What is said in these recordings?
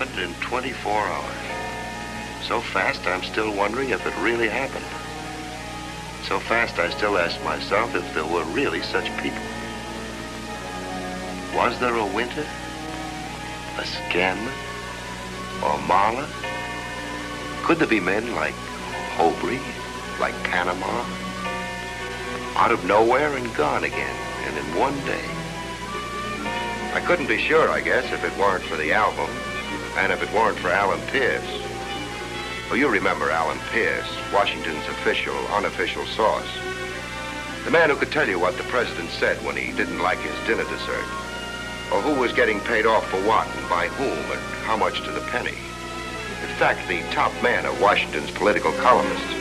happened in 24 hours. So fast, I'm still wondering if it really happened. So fast, I still ask myself if there were really such people. Was there a Winter? A Scanlon? Or Marla? Could there be men like Hobry, like Panama? Out of nowhere and gone again, and in one day. I couldn't be sure, I guess, if it weren't for the album, and if it weren't for Alan Pierce. Well, you remember Alan Pierce, Washington's official, unofficial source. The man who could tell you what the president said when he didn't like his dinner dessert, or who was getting paid off for what, and by whom, and how much to the penny. In fact, the top man of Washington's political columnists.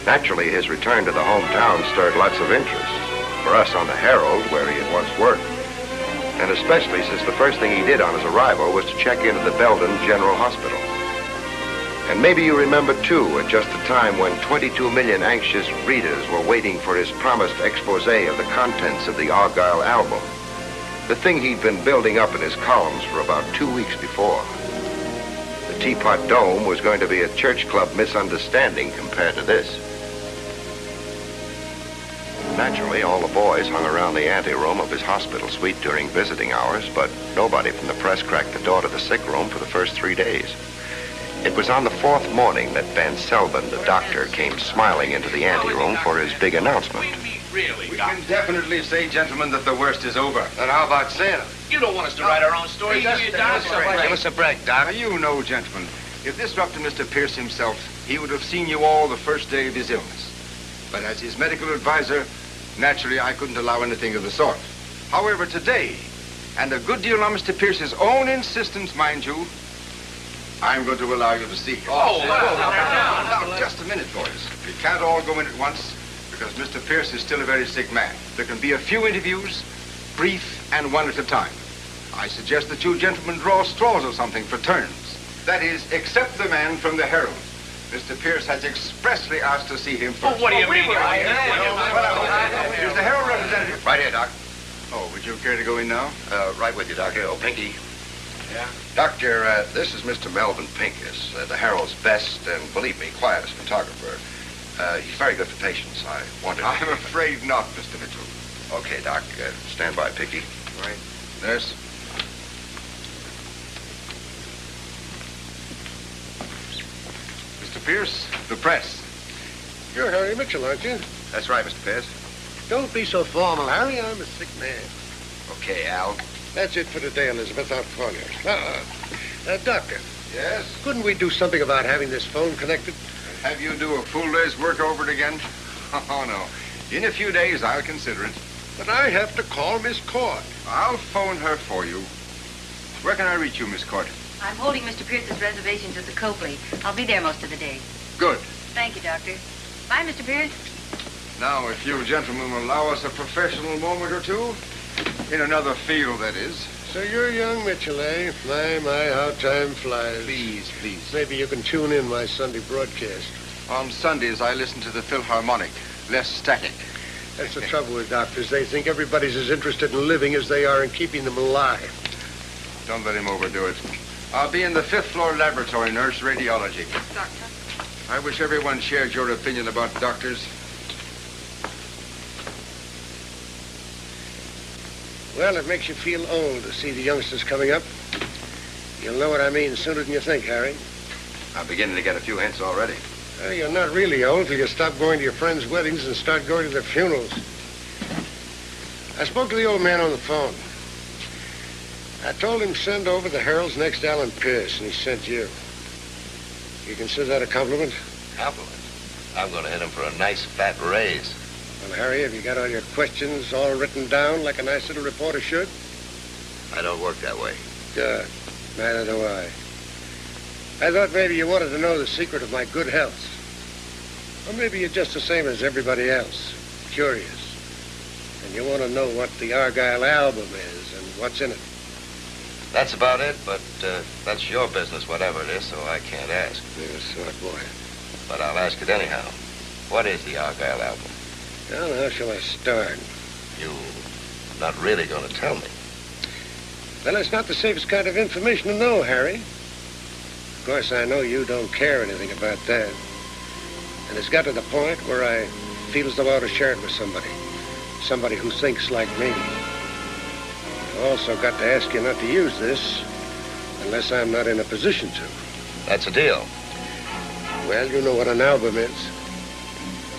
Naturally, his return to the hometown stirred lots of interest. For us on the Herald, where he had once worked. And especially since the first thing he did on his arrival was to check into the Belden General Hospital. And maybe you remember, too, at just the time when 22 million anxious readers were waiting for his promised expose of the contents of the Argyle album. The thing he'd been building up in his columns for about 2 weeks before. The Teapot Dome was going to be a church club misunderstanding compared to this. Naturally, all the boys hung around the anteroom of his hospital suite during visiting hours, but nobody from the press cracked the door to the sick room for the first 3 days. It was on the 4th morning that Van Selvin, the doctor, came smiling into the anteroom for his big announcement. We can definitely say, gentlemen, that the worst is over. And how about Santa? You don't want us to write our own stories, do you, Doc? Give us a break, Doc. Now, you know, gentlemen, if this were up to Mr. Pierce himself, he would have seen you all the first day of his illness. But as his medical advisor, naturally, I couldn't allow anything of the sort. However, today, and a good deal on Mr. Pierce's own insistence, mind you, I'm going to allow you to see him. Now, just a minute, boys. We can't all go in at once, because Mr. Pierce is still a very sick man. There can be a few interviews, brief and one at a time. I suggest that you gentlemen draw straws or something for turns. That is, except the man from the Herald. Mr. Pierce has expressly asked to see him first. Oh, what do you mean? Here's the Herald representative. Right here, Doc. Oh, would you care to go in now? Right with you, Doctor. Oh, Pinky. Yeah? Doctor, this is Mr. Melvin Pincus, the Herald's best and, believe me, quietest photographer. He's very good for patients. I wanted to... I'm afraid not, Mr. Mitchell. Okay, Doc. Stand by, Pinky. Right. Nurse. Mr. Pierce, the press. You're Harry Mitchell, aren't you? That's right, Mr. Pierce. Don't be so formal, Harry. I'm a sick man. Okay, Al. That's it for today, Elizabeth. I'll call you. Doctor. Yes? Couldn't we do something about having this phone connected? Have you do a full day's work over it again? Oh, no. In a few days, I'll consider it. But I have to call Miss Court. I'll phone her for you. Where can I reach you, Miss Court? I'm holding Mr. Pierce's reservations at the Copley. I'll be there most of the day. Good. Thank you, Doctor. Bye, Mr. Pierce. Now, if you gentlemen will allow us a professional moment or two, in another field, that is. So you're young Mitchell, eh? My, how time flies. Please, please. Maybe you can tune in my Sunday broadcast. On Sundays, I listen to the Philharmonic. Less static. That's the trouble with doctors. They think everybody's as interested in living as they are in keeping them alive. Don't let him overdo it. I'll be in the 5th floor laboratory, nurse radiology. Doctor? I wish everyone shared your opinion about doctors. Well, it makes you feel old to see the youngsters coming up. You'll know what I mean sooner than you think, Harry. I'm beginning to get a few hints already. Well, you're not really old till you stop going to your friends' weddings and start going to their funerals. I spoke to the old man on the phone. I told him send over the Herald's next Alan Pierce, and he sent you. You consider that a compliment? Compliment? I'm going to hit him for a nice fat raise. Well, Harry, have you got all your questions all written down like a nice little reporter should? I don't work that way. Good. Neither do I. I thought maybe you wanted to know the secret of my good health. Or maybe you're just the same as everybody else, curious. And you want to know what the Argyle album is and what's in it. That's about it, but that's your business, whatever it is, so I can't ask. You're a smart boy. But I'll ask it anyhow. What is the Argyle album? Well, how shall I start? You're not really going to tell me. Well, it's not the safest kind of information to know, Harry. Of course, I know you don't care anything about that. And it's got to the point where I feel as though I ought to share it with somebody. Somebody who thinks like me. I've also got to ask you not to use this unless I'm not in a position to. That's a deal. Well, you know what an album is.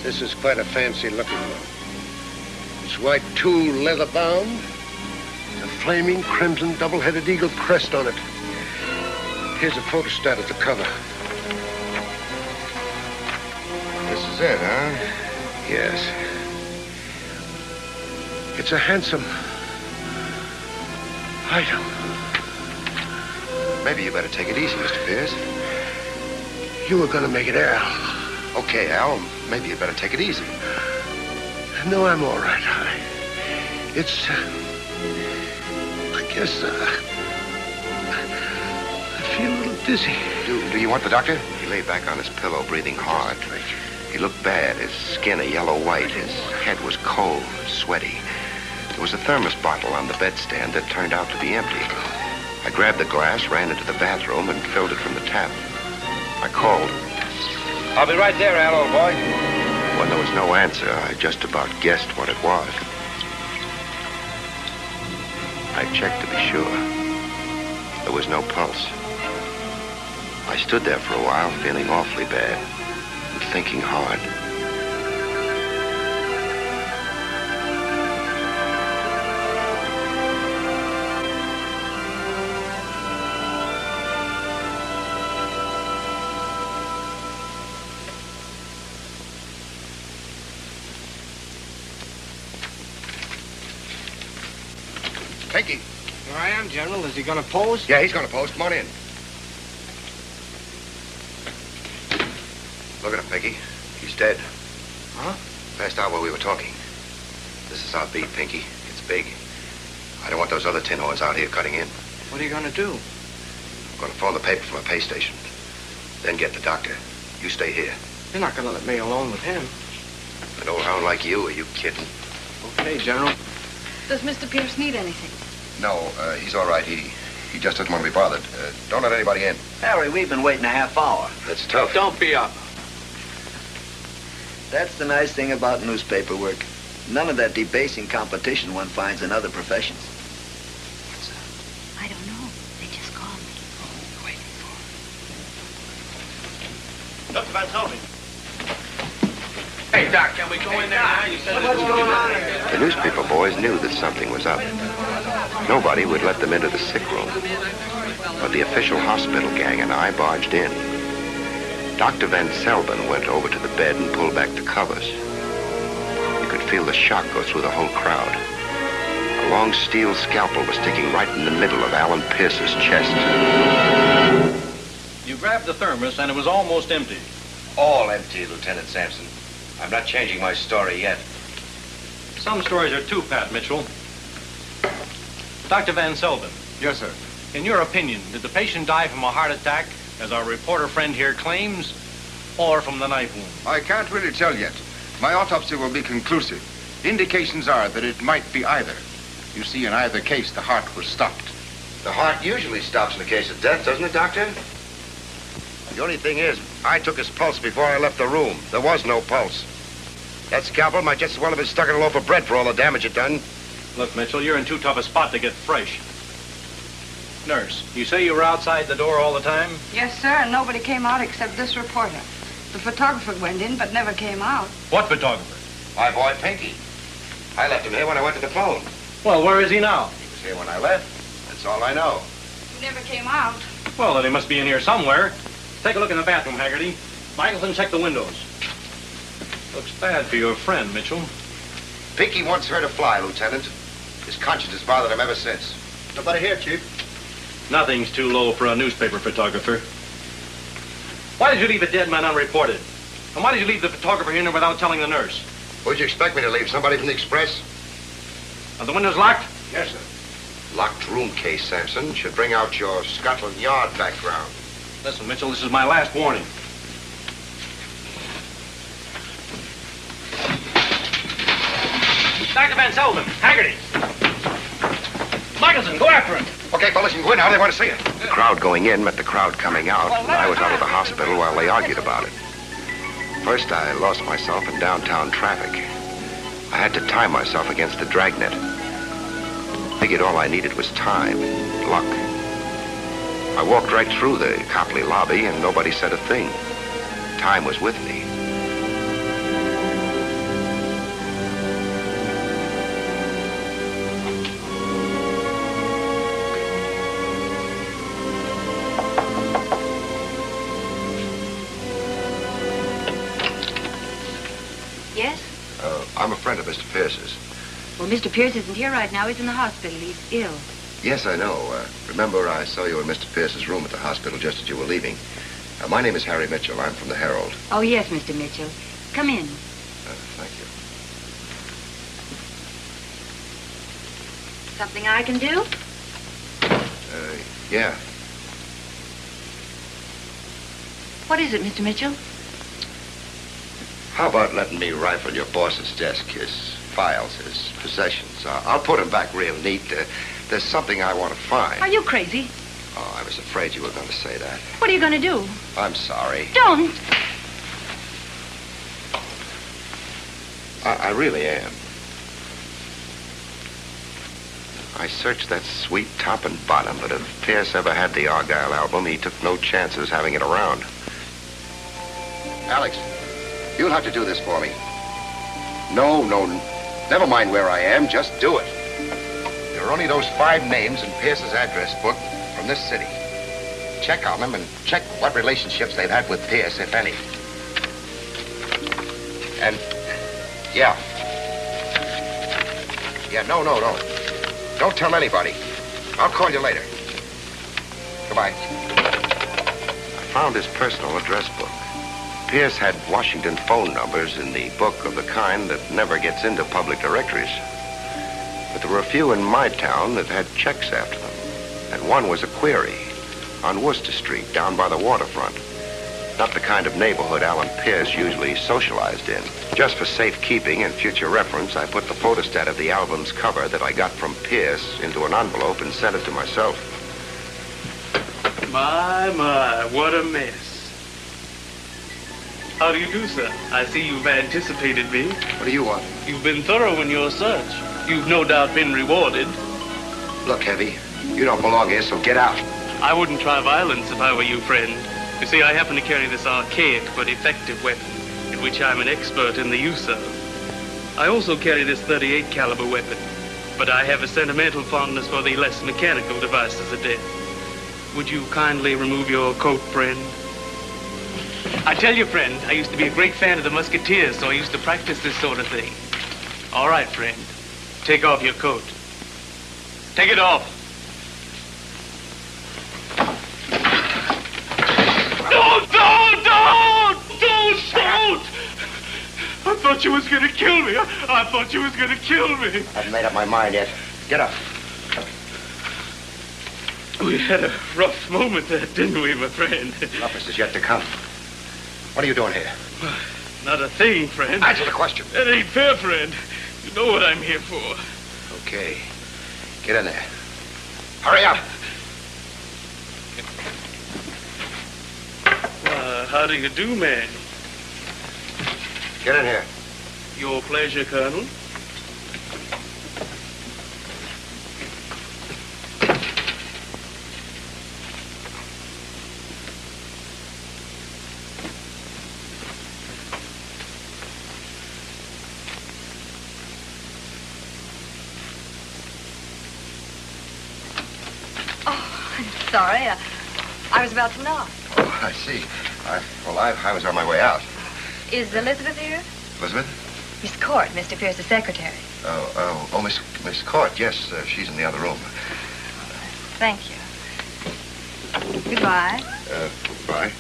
This is quite a fancy-looking one. It's white tulle leather-bound, a flaming crimson double-headed eagle crest on it. Here's a photostat of the cover. This is it, huh? Yes. It's a handsome item. Maybe you better take it easy, Mr. Pierce. You were gonna make it, Al. Okay, Al, maybe you better take it easy. No, I'm all right. It's, I guess, I feel a little dizzy. Do you want the doctor? He lay back on his pillow, breathing hard. He looked bad, his skin a yellow white. His head was cold, sweaty. There was a thermos bottle on the bedstand that turned out to be empty. I grabbed the glass, ran into the bathroom, and filled it from the tap. I called. I'll be right there, Al, old boy. When there was no answer, I just about guessed what it was. I checked to be sure. There was no pulse. I stood there for a while, feeling awfully bad and thinking hard. Pinky. Here I am, General. Is he going to pose? Yeah, he's going to pose. Come on in. Look at him, Pinky. He's dead. Huh? Passed out while we were talking. This is our beat, Pinky. It's big. I don't want those other tin horns out here cutting in. What are you going to do? I'm going to phone the paper from a pay station. Then get the doctor. You stay here. You're not going to let me alone with him. An old hound like you, are you kidding? Okay, General. Does Mr. Pierce need anything? No, he's all right. He just doesn't want to be bothered. Don't let anybody in. Harry, we've been waiting a half hour. That's tough. Don't be up. That's the nice thing about newspaper work. None of that debasing competition one finds in other professions. I don't know. They just called me. Waiting for Dr. Van Helving. Hey, Doc, can we go in there now? You said what's going on here? The newspaper boys knew that something was up. Nobody would let them into the sick room. But the official hospital gang and I barged in. Dr. Van Selbin went over to the bed and pulled back the covers. You could feel the shock go through the whole crowd. A long steel scalpel was sticking right in the middle of Alan Pierce's chest. You grabbed the thermos and it was almost empty. All empty, Lieutenant Sampson. I'm not changing my story yet. Some stories are too pat, Mitchell. Dr. Van Selvin, Yes, sir. in your opinion, did the patient die from a heart attack, as our reporter friend here claims, or from the knife wound? I can't really tell yet. My autopsy will be conclusive. Indications are that it might be either. You see, in either case, the heart was stopped. The heart usually stops in the case of death, doesn't it, Doctor? The only thing is, I took his pulse before I left the room. There was no pulse. That scalpel might just as well have been stuck in a loaf of bread for all the damage it done. Look, Mitchell, you're in too tough a spot to get fresh. Nurse, you say you were outside the door all the time? Yes, sir, and nobody came out except this reporter. The photographer went in, but never came out. What photographer? My boy, Pinky. I left him here when I went to the phone. Well, where is he now? He was here when I left. That's all I know. He never came out. Well, then he must be in here somewhere. Take a look in the bathroom, Haggerty. Michelson, check the windows. Looks bad for your friend, Mitchell. Pinky wants her to fly, Lieutenant. His conscience has bothered him ever since. Nobody here, Chief. Nothing's too low for a newspaper photographer. Why did you leave a dead man unreported? And why did you leave the photographer here without telling the nurse? Where'd you expect me to leave? Somebody from the Express? Are the windows locked? Yes, sir. Locked room case, Sampson. Should bring out your Scotland Yard background. Listen, Mitchell, this is my last warning. Dr. Van Selvin, Haggerty. Michelson, go after him. Okay, fellas, you can go in now. They want to see you. The crowd going in met the crowd coming out, and I was out of the hospital while they argued about it. First, I lost myself in downtown traffic. I had to time myself against the dragnet. Figured all I needed was time, luck. I walked right through the Copley lobby, and nobody said a thing. Time was with me. Yes? I'm a friend of Mr. Pierce's. Well, Mr. Pierce isn't here right now. He's in the hospital. He's ill. Yes, I know. Remember, I saw you in Mr. Pierce's room at the hospital just as you were leaving. My name is Harry Mitchell. I'm from the Herald. Oh, yes, Mr. Mitchell. Come in. Thank you. Something I can do? Yeah. What is it, Mr. Mitchell? How about letting me rifle your boss's desk, his files, his possessions? I'll put them back real neat. There's something I want to find. Are you crazy? Oh, I was afraid you were going to say that. What are you going to do? I'm sorry. Don't. I really am. I searched that sweet top and bottom, but if Pierce ever had the Argyle album, he took no chances having it around. Alex, you'll have to do this for me. No, never mind where I am, just do it. There are only those 5 names in Pierce's address book from this city. Check on them and check what relationships they've had with Pierce, if any. And, yeah, no. Don't tell anybody. I'll call you later. Goodbye. I found his personal address book. Pierce had Washington phone numbers in the book of the kind that never gets into public directories. But there were a few in my town that had checks after them. And one was a query on Worcester Street, down by the waterfront. Not the kind of neighborhood Alan Pierce usually socialized in. Just for safekeeping and future reference, I put the photostat of the album's cover that I got from Pierce into an envelope and sent it to myself. My, what a mess. How do you do, sir? I see you've anticipated me. What do you want? You've been thorough in your search. You've no doubt been rewarded. Look, Heavy, you don't belong here, so get out. I wouldn't try violence if I were you, friend. You see, I happen to carry this archaic but effective weapon, in which I'm an expert in the use of. I also carry this .38 caliber weapon, but I have a sentimental fondness for the less mechanical devices of death. Would you kindly remove your coat, friend? I tell you, friend, I used to be a great fan of the Musketeers, so I used to practice this sort of thing. All right, friend. Take off your coat. Take it off. Don't! I thought you was gonna kill me. I thought you was gonna kill me. I haven't made up my mind yet. Get up. We had a rough moment there, didn't we, my friend? Roughest is yet to come. What are you doing here? Not a thing, friend. Answer the question. That ain't fair, friend. You know what I'm here for. Okay. Get in there. Hurry up. How do you do, man? Get in here. Your pleasure, Colonel. Sorry, I was about to knock. Oh, I see. I was on my way out. Is Elizabeth here? Elizabeth? Miss Court, Mr. Pierce's secretary. Miss Court. Yes, she's in the other room. Thank you. Goodbye. Goodbye.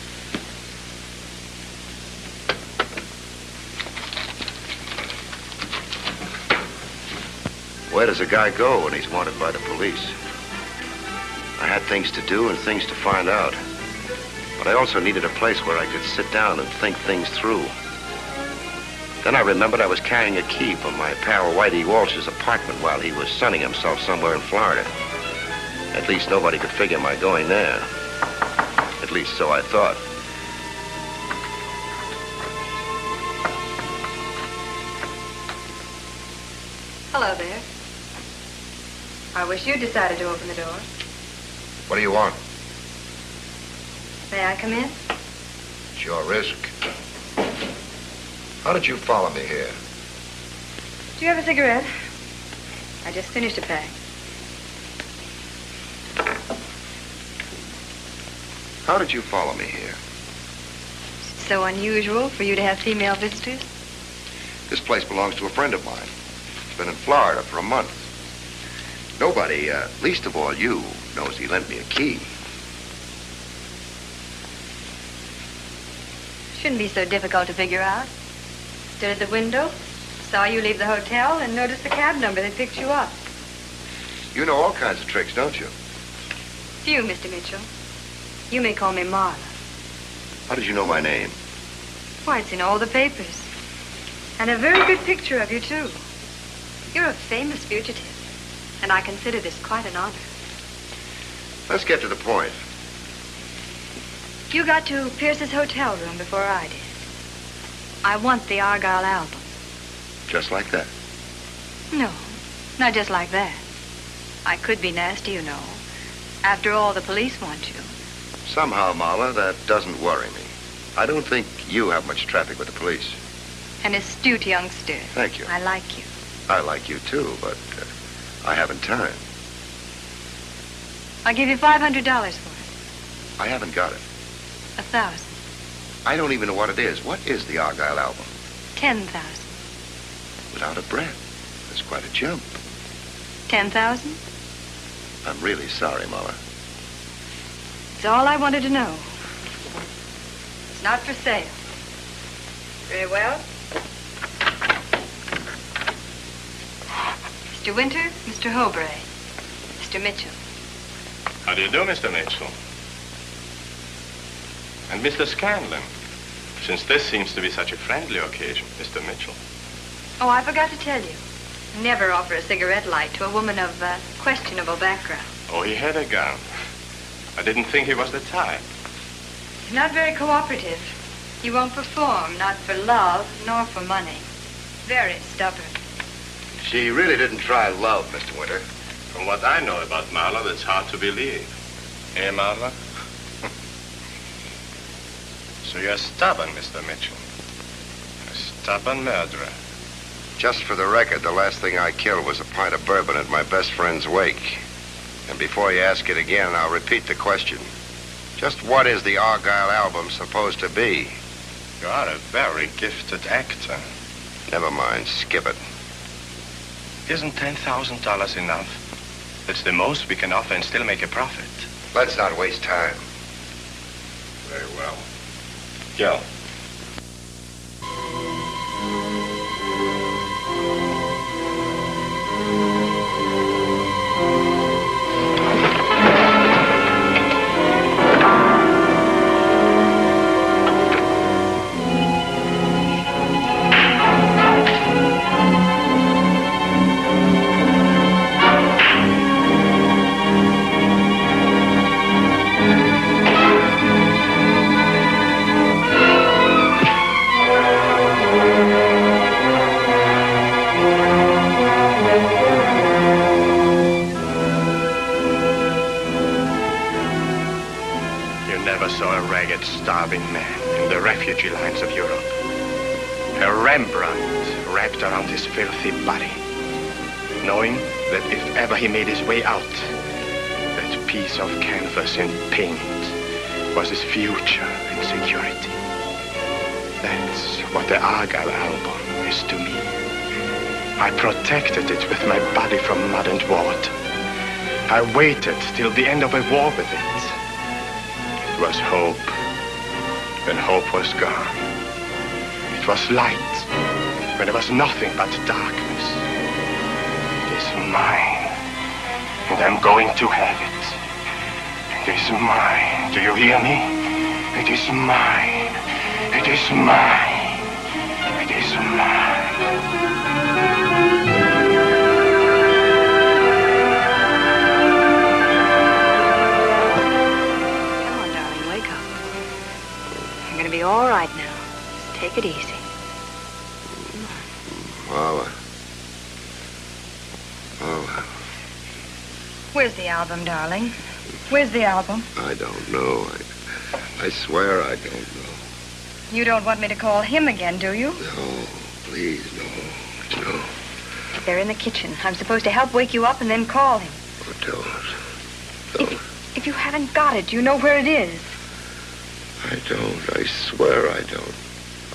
Where does a guy go when he's wanted by the police? I had things to do and things to find out. But I also needed a place where I could sit down and think things through. Then I remembered I was carrying a key from my pal Whitey Walsh's apartment while he was sunning himself somewhere in Florida. At least nobody could figure my going there. At least so I thought. Hello there. I wish you decided to open the door. What do you want? May I come in? It's your risk. How did you follow me here? Do you have a cigarette? I just finished a pack. How did you follow me here? So unusual for you to have female visitors? This place belongs to a friend of mine. He's been in Florida for a month. Nobody, least of all you, knows he lent me a key. Shouldn't be so difficult to figure out. Stood at the window, saw you leave the hotel, and noticed the cab number that picked you up. You know all kinds of tricks, don't you? Few, Mr. Mitchell. You may call me Marla. How did you know my name? Why, it's in all the papers. And a very good picture of you, too. You're a famous fugitive, and I consider this quite an honor. Let's get to the point. You got to Pierce's hotel room before I did. I want the Argyle album. Just like that? No, not just like that. I could be nasty, you know. After all, the police want you. Somehow, Marla, that doesn't worry me. I don't think you have much traffic with the police. An astute youngster. Thank you. I like you. I like you, too, but I haven't time. I'll give you $500 for it. I haven't got it. 1,000. I don't even know what it is. What is the Argyle album? 10,000. Without a breath. That's quite a jump. 10,000? I'm really sorry, Marla. It's all I wanted to know. It's not for sale. Very well. Mr. Winter, Mr. Hobray, Mr. Mitchell. How do you do, Mr. Mitchell? And Mr. Scanlon, since this seems to be such a friendly occasion, Mr. Mitchell. Oh, I forgot to tell you. Never offer a cigarette light to a woman of questionable background. Oh, he had a gun. I didn't think he was the type. He's not very cooperative. He won't perform, not for love, nor for money. Very stubborn. She really didn't try love, Mr. Winter. From what I know about Marla, that's hard to believe. Eh, Marla? So you're stubborn, Mr. Mitchell. A stubborn murderer. Just for the record, the last thing I killed was a pint of bourbon at my best friend's wake. And before you ask it again, I'll repeat the question. Just what is the Argyle album supposed to be? You are a very gifted actor. Never mind, skip it. Isn't $10,000 enough? That's the most we can offer and still make a profit. Let's not waste time. Very well. Joe. Starving man in the refugee lines of Europe. A Rembrandt wrapped around his filthy body, knowing that if ever he made his way out, that piece of canvas and paint was his future and security. That's what the Argyle album is to me. I protected it with my body from mud and water. I waited till the end of a war with it. It was hope. When hope was gone. It was light when there was nothing but darkness. It is mine, and I'm going to have it. It is mine. Do you hear me? It is mine. It is mine. It is mine. Where's the album, darling? Where's the album? I don't know. I swear I don't know. You don't want me to call him again, do you? No, please, no. No. They're in the kitchen. I'm supposed to help wake you up and then call him. Oh, don't. If you haven't got it, you know where it is. I don't. I swear I don't.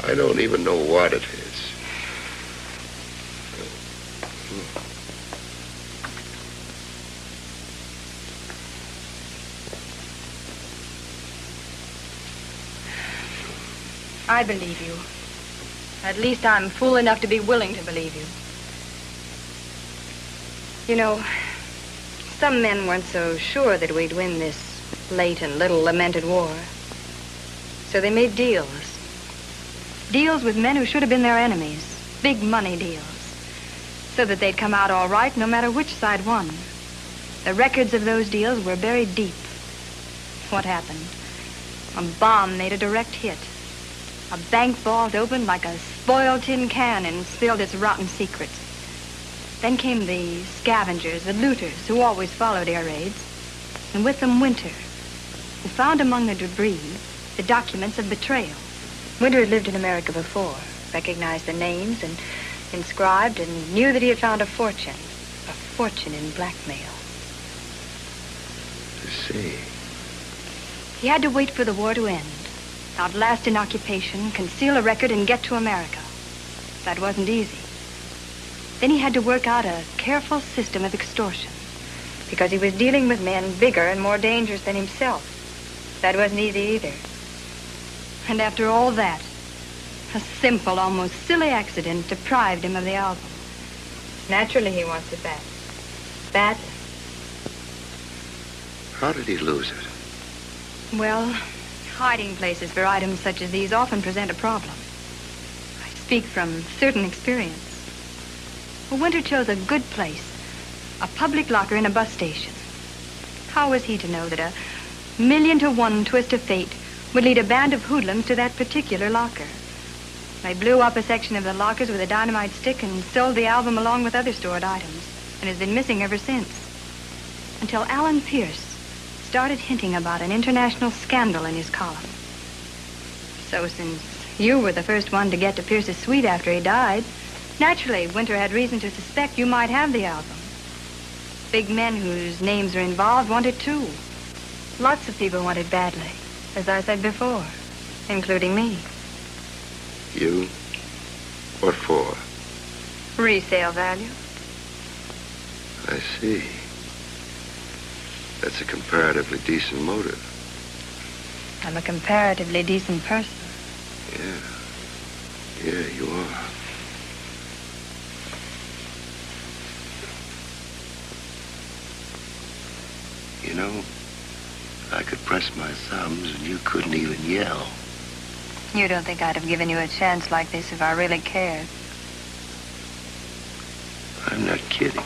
I don't even know what it is. I believe you. At least I'm fool enough to be willing to believe you. You know, some men weren't so sure that we'd win this late and little lamented war. So they made deals. Deals with men who should have been their enemies. Big money deals. So that they'd come out all right no matter which side won. The records of those deals were buried deep. What happened? A bomb made a direct hit. A bank vault opened like a spoiled tin can and spilled its rotten secrets. Then came the scavengers, the looters, who always followed air raids. And with them, Winter, who found among the debris the documents of betrayal. Winter had lived in America before, recognized the names and inscribed, and knew that he had found a fortune in blackmail. I see. He had to wait for the war to end. Outlast an occupation, conceal a record, and get to America. That wasn't easy. Then he had to work out a careful system of extortion, because he was dealing with men bigger and more dangerous than himself. That wasn't easy either. And after all that, a simple, almost silly accident deprived him of the album. Naturally, he wants it back. Badly. How did he lose it? Well, hiding places for items such as these often present a problem. I speak from certain experience. Well, Winter chose a good place, a public locker in a bus station. How was he to know that a 1,000,000-to-1 twist of fate would lead a band of hoodlums to that particular locker? They blew up a section of the lockers with a dynamite stick and sold the album along with other stored items, and has been missing ever since. Until Alan Pierce started hinting about an international scandal in his column. So since you were the first one to get to Pierce's suite after he died, naturally, Winter had reason to suspect you might have the album. Big men whose names are involved want it too. Lots of people want it badly, as I said before, including me. You? What for? Resale value. I see. That's a comparatively decent motive. I'm a comparatively decent person. Yeah. Yeah, you are. You know, I could press my thumbs and you couldn't even yell. You don't think I'd have given you a chance like this if I really cared? I'm not kidding.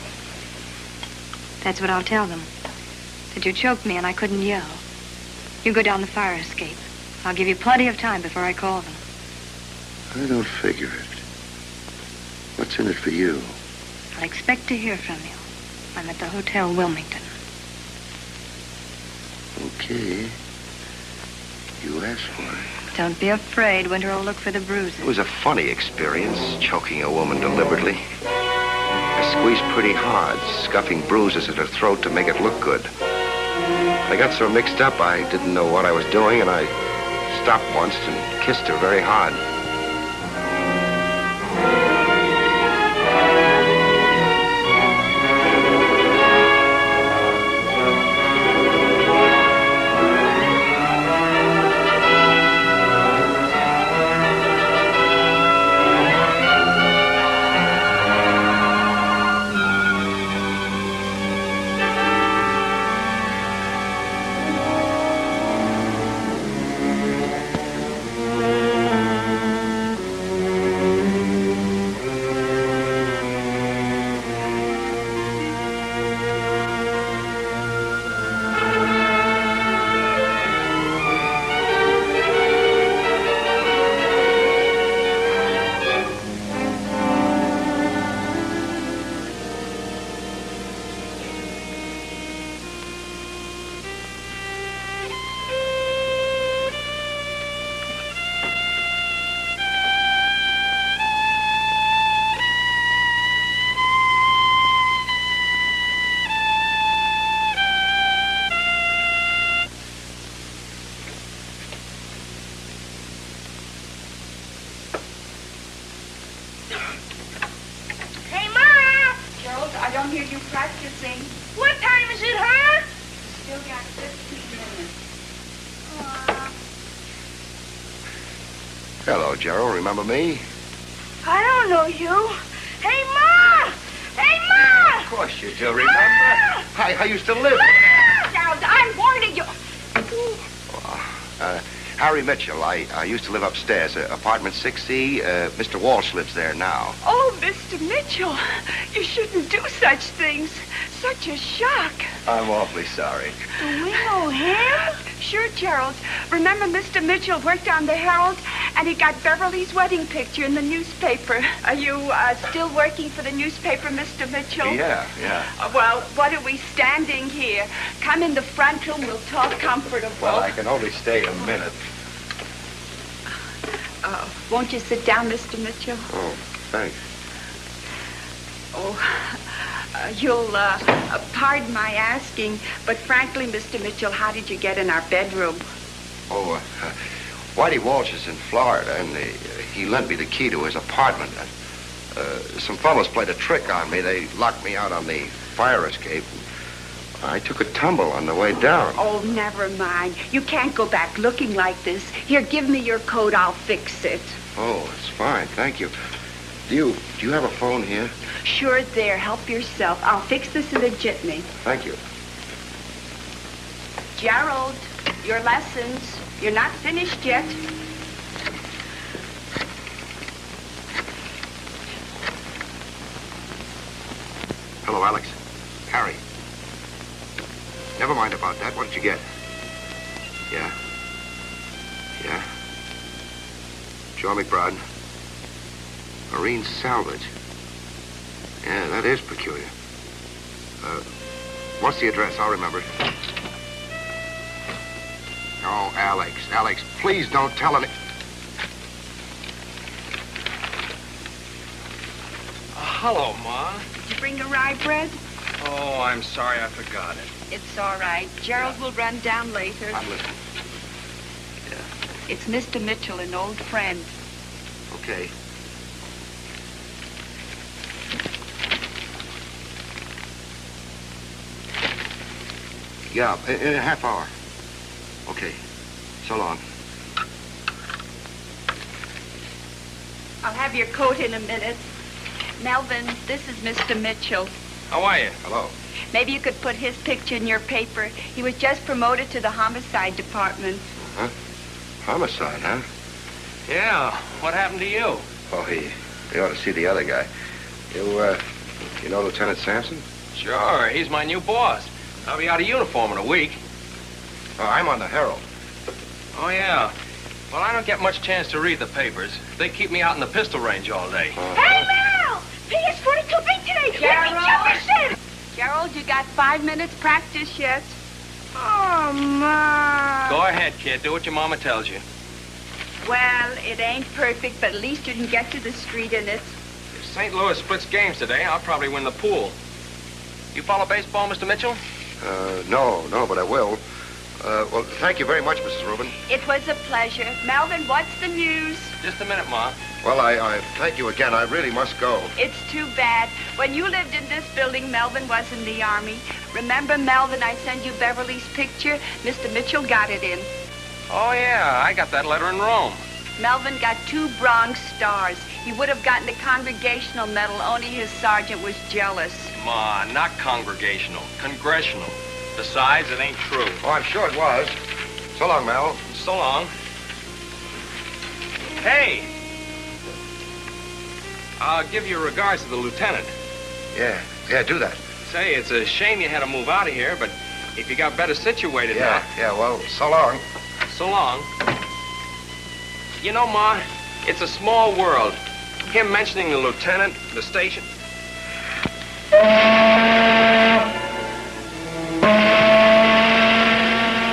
That's what I'll tell them. That you choked me and I couldn't yell. You go down the fire escape. I'll give you plenty of time before I call them. I don't figure it. What's in it for you? I'll expect to hear from you. I'm at the Hotel Wilmington. Okay. You asked for it. Don't be afraid. Winter will look for the bruises. It was a funny experience, choking a woman deliberately. I squeezed pretty hard, scuffing bruises at her throat to make it look good. I got so mixed up I didn't know what I was doing, and I stopped once and kissed her very hard. practicing. What time is it, huh? Still got 15 minutes. Hello, Gerald. Remember me? I don't know you. Hey, Ma! Hey, Ma! Of course you do. Remember? I used to live. Now, I'm warning you. Harry Mitchell. I used to live upstairs, apartment 6C. Mr. Walsh lives there now. Oh, Mr. Mitchell, you shouldn't do such things. Such a shock. I'm awfully sorry. Do we know him? Sure, Gerald. Remember Mr. Mitchell worked on the Herald, and he got Beverly's wedding picture in the newspaper. Are you still working for the newspaper, Mr. Mitchell? Yeah. Well, what are we standing here? Come in the front room. We'll talk comfortable. Well, I can only stay a minute. Won't you sit down, Mr. Mitchell? Oh, thanks. You'll pardon my asking, but frankly, Mr. Mitchell, how did you get in our bedroom? Whitey Walsh is in Florida, and he lent me the key to his apartment. Some fellows played a trick on me. They locked me out on the fire escape. I took a tumble on the way down. Oh, never mind. You can't go back looking like this. Here, give me your coat. I'll fix it. Oh, it's fine. Thank you. Do you have a phone here? Sure, there. Help yourself. I'll fix this in a jitney. Thank you. Gerald, your lessons. You're not finished yet. Hello, Alex. Harry. Never mind about that. What did you get? Yeah. Joe McBride. Marine salvage. Yeah, that is peculiar. What's the address? I'll remember it. Oh, Alex, please don't tell any... Hello, Ma. Did you bring the rye bread? Oh, I'm sorry, I forgot it. It's all right. Gerald will run down later. I'm listening. It's Mr. Mitchell, an old friend. Okay. Yeah, in a half hour. Okay. So long. I'll have your coat in a minute. Melvin, this is Mr. Mitchell. How are you? Hello. Maybe you could put his picture in your paper. He was just promoted to the homicide department. Huh? Homicide, huh? Yeah. What happened to you? Oh, he ought to see the other guy. You know Lieutenant Sampson? Sure. He's my new boss. I'll be out of uniform in a week. Oh, I'm on the Herald. Oh, yeah. Well, I don't get much chance to read the papers. They keep me out in the pistol range all day. Hey, Mel! PS-42 big today. Gerald! Gerald, you got 5 minutes practice yet? Oh, Ma. Go ahead, kid. Do what your mama tells you. Well, it ain't perfect, but at least you can get to the street in it. If St. Louis splits games today, I'll probably win the pool. You follow baseball, Mr. Mitchell? No, but I will. Well, thank you very much, Mrs. Rubin. It was a pleasure. Melvin, what's the news? Just a minute, Ma. Well, I thank you again. I really must go. It's too bad. When you lived in this building, Melvin was in the Army. Remember, Melvin, I sent you Beverly's picture? Mr. Mitchell got it in. Oh, yeah. I got that letter in Rome. Melvin got 2 Bronze Stars. He would have gotten the Congregational Medal, only his sergeant was jealous. Ma, not congregational. Congressional. Besides, it ain't true. Oh, I'm sure it was. So long, Mel. So long. Hey! I'll give your regards to the lieutenant. Yeah, do that. Say, it's a shame you had to move out of here, but if you got better situated now... Yeah, well, so long. So long. You know, Ma, it's a small world. Him mentioning the lieutenant, the station...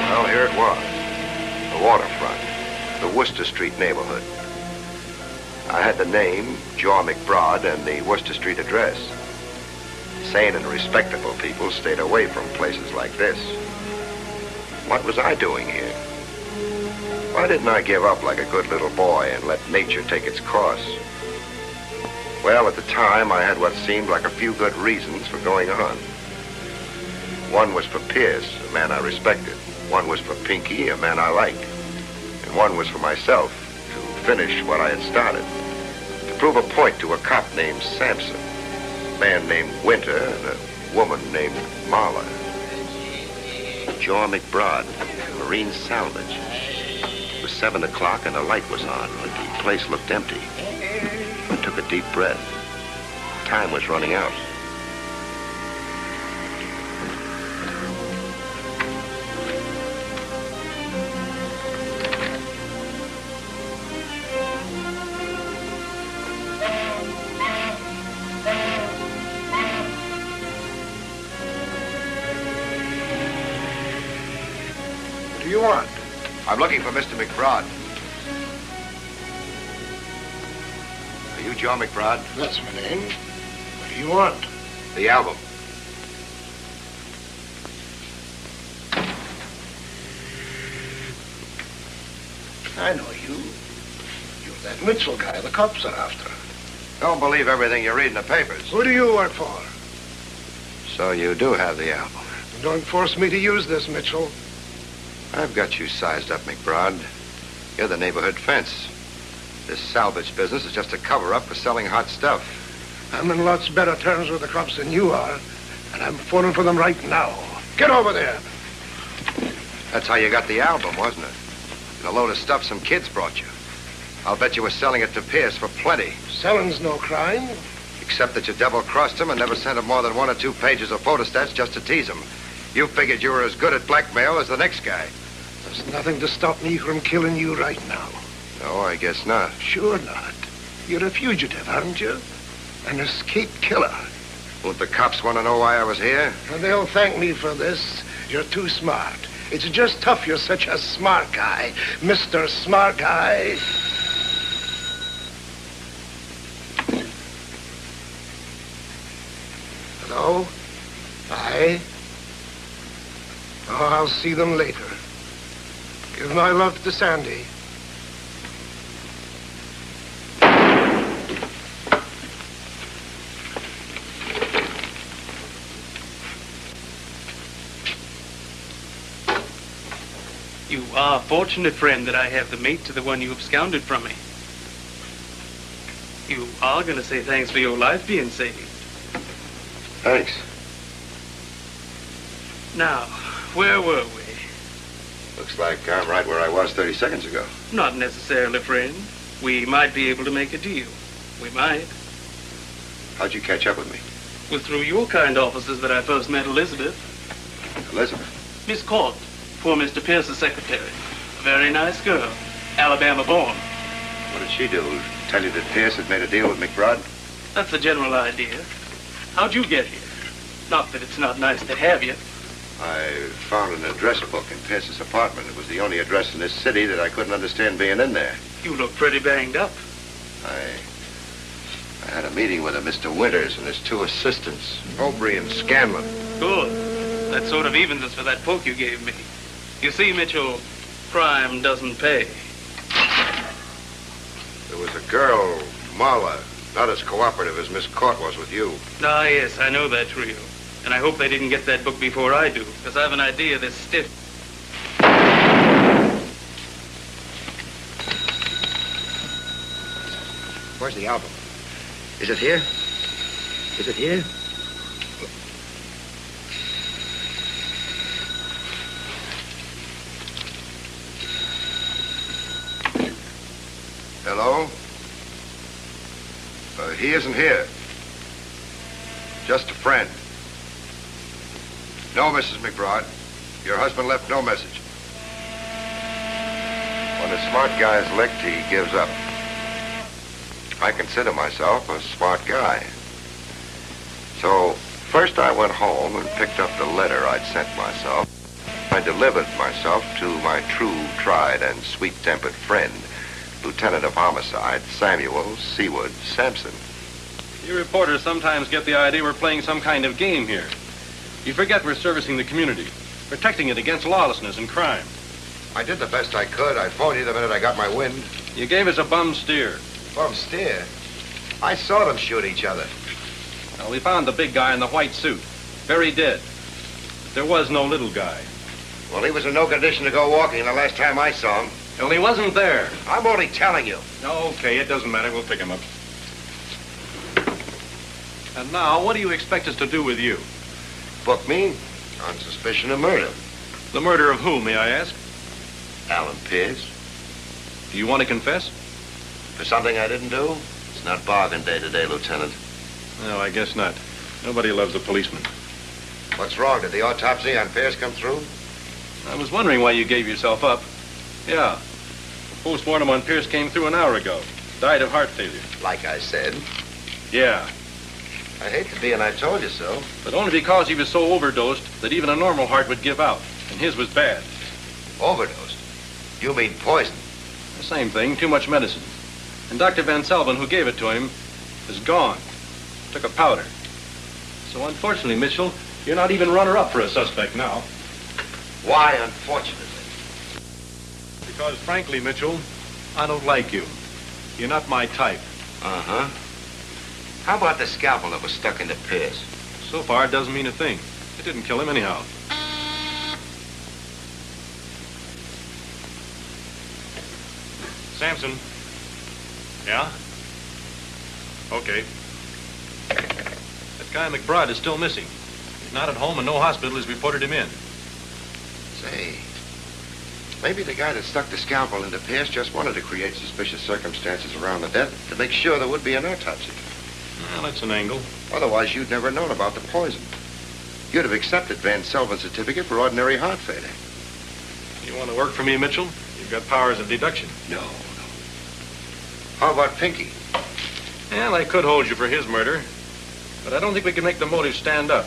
Well, here it was. The waterfront. The Worcester Street neighborhood. I had the name, Joe McBride, and the Worcester Street address. Sane and respectable people stayed away from places like this. What was I doing here? Why didn't I give up like a good little boy and let nature take its course? Well, at the time, I had what seemed like a few good reasons for going on. One was for Pierce, a man I respected. One was for Pinky, a man I liked. And one was for myself, to finish what I had started. To prove a point to a cop named Sampson, a man named Winter, and a woman named Marla. Joe McBride, Marine Salvage. It was 7 o'clock and the light was on, but the place looked empty. I took a deep breath. Time was running out. What do you want? I'm looking for Mr. McBride. Are you Joe McBride? That's my name. What do you want? The album. I know you. You're that Mitchell guy the cops are after. Don't believe everything you read in the papers. Who do you work for? So you do have the album. Don't force me to use this, Mitchell. I've got you sized up, McBride. You're the neighborhood fence. This salvage business is just a cover-up for selling hot stuff. I'm in lots better terms with the cops than you are, and I'm phoning for them right now. Get over there. That's how you got the album, wasn't it? And a load of stuff some kids brought you. I'll bet you were selling it to Pierce for plenty. Selling's no crime. Except that you double-crossed him and never sent him more than 1 or 2 pages of photostats just to tease him. You figured you were as good at blackmail as the next guy. There's nothing to stop me from killing you right now. No, I guess not. Sure not. You're a fugitive, aren't you? An escaped killer. Won't the cops want to know why I was here? And they'll thank me for this. You're too smart. It's just tough you're such a smart guy. Mr. Smart Guy. Hello? Hi? Oh, I'll see them later. Give my love to Sandy. You are fortunate, friend, that I have the mate to the one you absconded from me. You are going to say thanks for your life being saved. Thanks. Now, where were we? Looks like I'm right where I was 30 seconds ago. Not necessarily, friend. We might be able to make a deal. We might. How'd you catch up with me? It was through your kind offices that I first met Elizabeth. Elizabeth? Miss Court, poor Mr. Pierce's secretary. A very nice girl. Alabama born. What did she do? Tell you that Pierce had made a deal with McBride? That's the general idea. How'd you get here? Not that it's not nice to have you. I found an address book in Pierce's apartment. It was the only address in this city that I couldn't understand being in there. You look pretty banged up. I had a meeting with a Mr. Winters and his 2 assistants, Aubrey and Scanlon. Good. That sort of evens us for that poke you gave me. You see, Mitchell, crime doesn't pay. There was a girl, Marla, not as cooperative as Miss Court was with you. Ah, yes, I know that trio. And I hope they didn't get that book before I do, because I have an idea they're stiff. Where's the album? Is it here? Is it here? Hello? He isn't here. Just a friend. No, Mrs. McBride. Your husband left no message. When a smart guy's licked, he gives up. I consider myself a smart guy. So, first I went home and picked up the letter I'd sent myself. I delivered myself to my true, tried, and sweet-tempered friend, Lieutenant of Homicide, Samuel Seward Sampson. You reporters sometimes get the idea we're playing some kind of game here. You forget we're servicing the community, protecting it against lawlessness and crime. I did the best I could. I phoned you the minute I got my wind. You gave us a bum steer. Bum steer? I saw them shoot each other. Well, we found the big guy in the white suit, very dead. There was no little guy. Well, he was in no condition to go walking the last time I saw him. Well, he wasn't there. I'm only telling you. Okay, it doesn't matter. We'll pick him up. And now, what do you expect us to do with you? Book me on suspicion of murder. The murder of whom, may I ask? Alan Pierce. Do you want to confess? For something I didn't do? It's not bargain day today, Lieutenant. No, I guess not. Nobody loves a policeman. What's wrong? Did the autopsy on Pierce come through? I was wondering why you gave yourself up. Yeah. The postmortem on Pierce came through an hour ago. Died of heart failure. Like I said. Yeah. I hate to be an I told you so. But only because he was so overdosed that even a normal heart would give out. And his was bad. Overdosed? You mean poison? The same thing, too much medicine. And Dr. Van Selvin, who gave it to him, is gone. Took a powder. So unfortunately, Mitchell, you're not even runner-up for a suspect now. Why, unfortunately? Because, frankly, Mitchell, I don't like you. You're not my type. Uh-huh. How about the scalpel that was stuck into Pierce? So far, it doesn't mean a thing. It didn't kill him anyhow. Sampson. Yeah? Okay. That guy McBride is still missing. He's not at home and no hospital has reported him in. Say, maybe the guy that stuck the scalpel into Pierce just wanted to create suspicious circumstances around the death to make sure there would be an autopsy. Well, that's an angle. Otherwise, you'd never known about the poison. You'd have accepted Van Selvin's certificate for ordinary heart failure. You want to work for me, Mitchell? You've got powers of deduction. No. How about Pinky? Well, I could hold you for his murder, but I don't think we can make the motive stand up.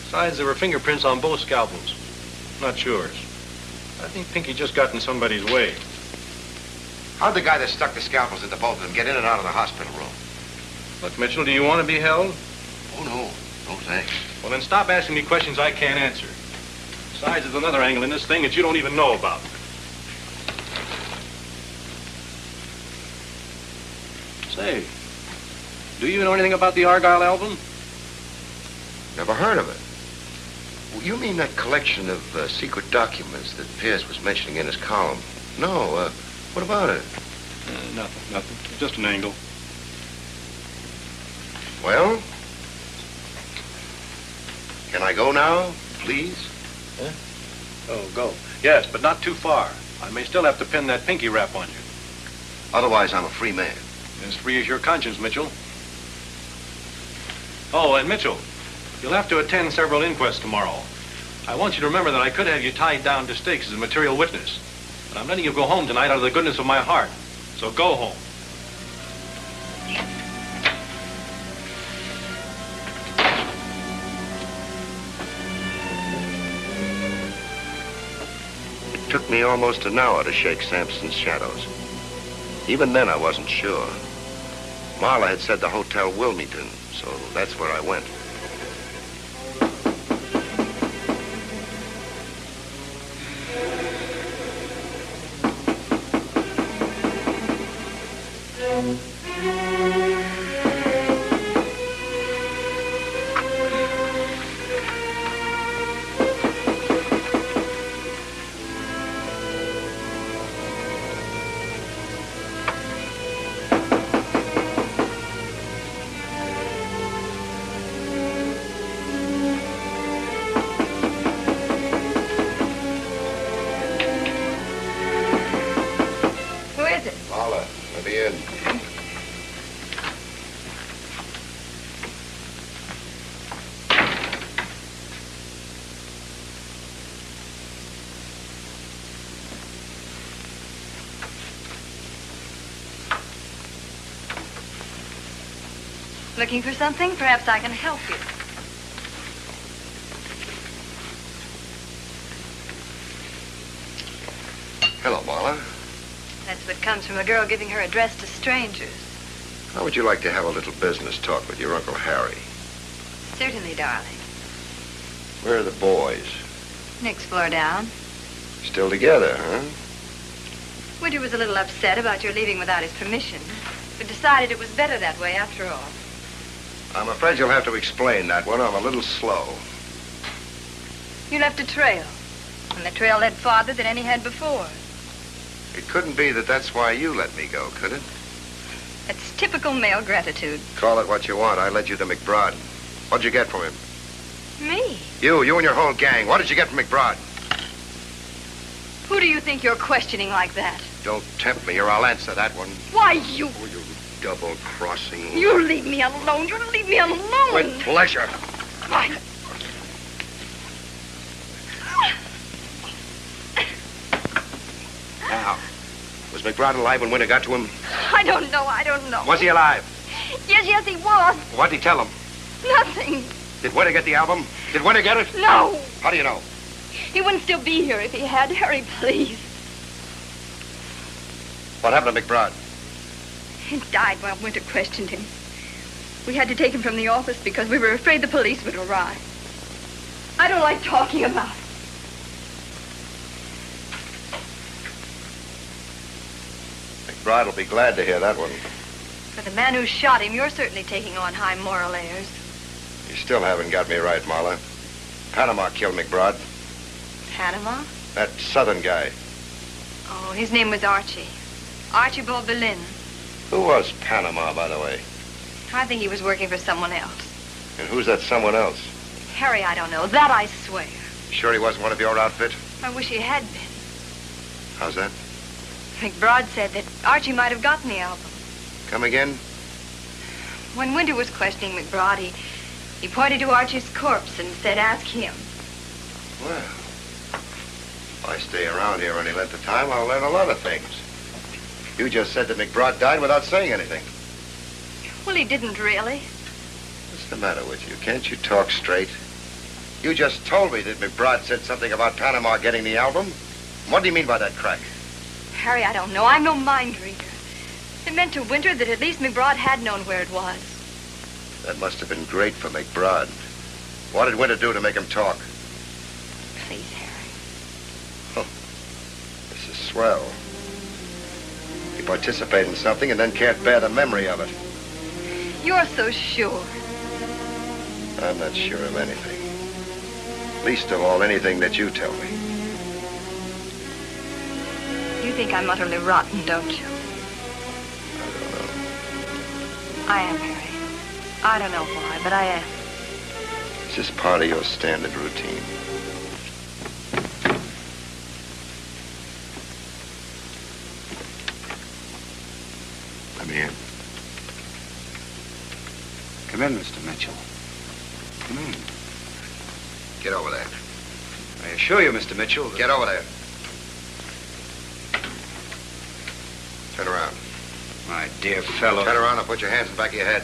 Besides, there were fingerprints on both scalpels. Not yours. I think Pinky just got in somebody's way. How'd the guy that stuck the scalpels into both of them get in and out of the hospital room? Look, Mitchell, do you want to be held? Oh, no. No, thanks. Well, then stop asking me questions I can't answer. Besides, there's another angle in this thing that you don't even know about. Say, do you know anything about the Argyle album? Never heard of it. Well, you mean that collection of secret documents that Pierce was mentioning in his column? No, what about it? Nothing. Just an angle. Well, can I go now, please? Huh? Oh, go. Yes, but not too far. I may still have to pin that pinky rap on you. Otherwise, I'm a free man. As free as your conscience, Mitchell. Oh, and Mitchell, you'll have to attend several inquests tomorrow. I want you to remember that I could have you tied down to stakes as a material witness. But I'm letting you go home tonight out of the goodness of my heart. So go home. It took me almost an hour to shake Sampson's shadows. Even then, I wasn't sure. Marla had said the Hotel Wilmington, so that's where I went. Looking for something? Perhaps I can help you. Hello, Marla. That's what comes from a girl giving her address to strangers. How would you like to have a little business talk with your Uncle Harry? Certainly, darling. Where are the boys? Next floor down. Still together, huh? Woodrow was a little upset about your leaving without his permission, but decided it was better that way after all. I'm afraid you'll have to explain that one. I'm a little slow. You left a trail. And the trail led farther than any had before. It couldn't be that that's why you let me go, could it? That's typical male gratitude. Call it what you want. I led you to McBride. What'd you get from him? Me? You and your whole gang. What did you get from McBride? Who do you think you're questioning like that? Don't tempt me or I'll answer that one. Why, you... Oh, you double-crossing... You leave me alone. You leave me alone. With pleasure. Why... Now, was McBride alive when Winter got to him? I don't know. Was he alive? Yes, he was. What'd he tell him? Nothing. Did Winter get the album? Did Winter get it? No. How do you know? He wouldn't still be here if he had. Harry, please. What happened to McBride? He died while Winter questioned him. We had to take him from the office because we were afraid the police would arrive. I don't like talking about it. McBride will be glad to hear that one. For the man who shot him, you're certainly taking on high moral airs. You still haven't got me right, Marla. Panama killed McBride. Panama? That southern guy. Oh, his name was Archie. Archibald Boleyn. Who was Panama, by the way? I think he was working for someone else. And who's that someone else? Harry, I don't know. That I swear. Sure he wasn't one of your outfit? I wish he had been. How's that? McBride said that Archie might have gotten the album. Come again? When Winter was questioning McBride, he pointed to Archie's corpse and said, ask him. Well, if I stay around here any length of time, I'll learn a lot of things. You just said that McBride died without saying anything. Well, he didn't really. What's the matter with you? Can't you talk straight? You just told me that McBride said something about Panama getting the album. What do you mean by that crack? Harry, I don't know. I'm no mind reader. It meant to Winter that at least McBride had known where it was. That must have been great for McBride. What did Winter do to make him talk? Please, Harry. Oh, this is swell. You participate in something and then can't bear the memory of it. You're so sure. I'm not sure of anything. Least of all, anything that you tell me. You think I'm utterly rotten, don't you? I don't know. I am, Harry. I don't know why, but I am. It's just part of your standard routine. Let me in. Come in, Mr. Mitchell. Come in. Get over there. I assure you, Mr. Mitchell... Get over there. Turn around. My dear fellow... Turn around and put your hands in the back of your head.